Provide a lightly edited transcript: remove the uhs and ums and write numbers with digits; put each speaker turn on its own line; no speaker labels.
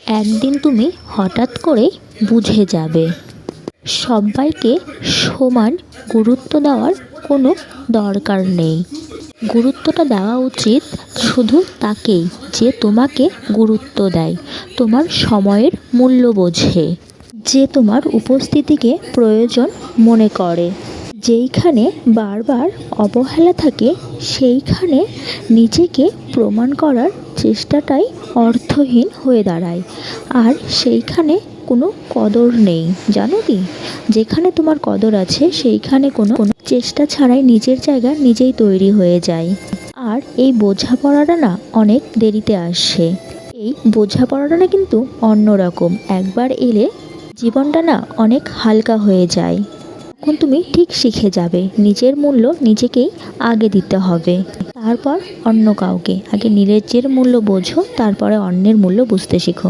একদিন তুমি হঠাৎ করে বুঝে যাবে সবাইকে সমান গুরুত্ব দেওয়ার কোনো দরকার নেই। গুরুত্বটা দেওয়া উচিত শুধু তাকেই যে তোমাকে গুরুত্ব দেয়, তোমার সময়ের মূল্য বোঝে, যে তোমার উপস্থিতিকে প্রয়োজন মনে করে। যেইখানে বারবার অবহেলা থাকে সেইখানে নিজেকে প্রমাণ করার চেষ্টাটাই অর্থহীন হয়ে দাঁড়ায়। আর সেইখানে কোনো কদর নেই, জানো কি? যেখানে তোমার কদর আছে সেইখানে কোনো চেষ্টা ছাড়াই নিজের জায়গা নিজেই তৈরি হয়ে যায়। আর এই বোঝাপড়াটা না অনেক দেরিতে আসে। এই বোঝাপড়াটা না কিন্তু অন্যরকম, একবার এলে জীবনটা না অনেক হালকা হয়ে যায়। তখন তুমি ঠিক শিখে যাবে নিজের মূল্য নিজেকেই আগে দিতে হবে, তারপর অন্য কাউকে। আগে নিজের মূল্য বোঝো, তারপরে অন্যের মূল্য বুঝতে শেখো।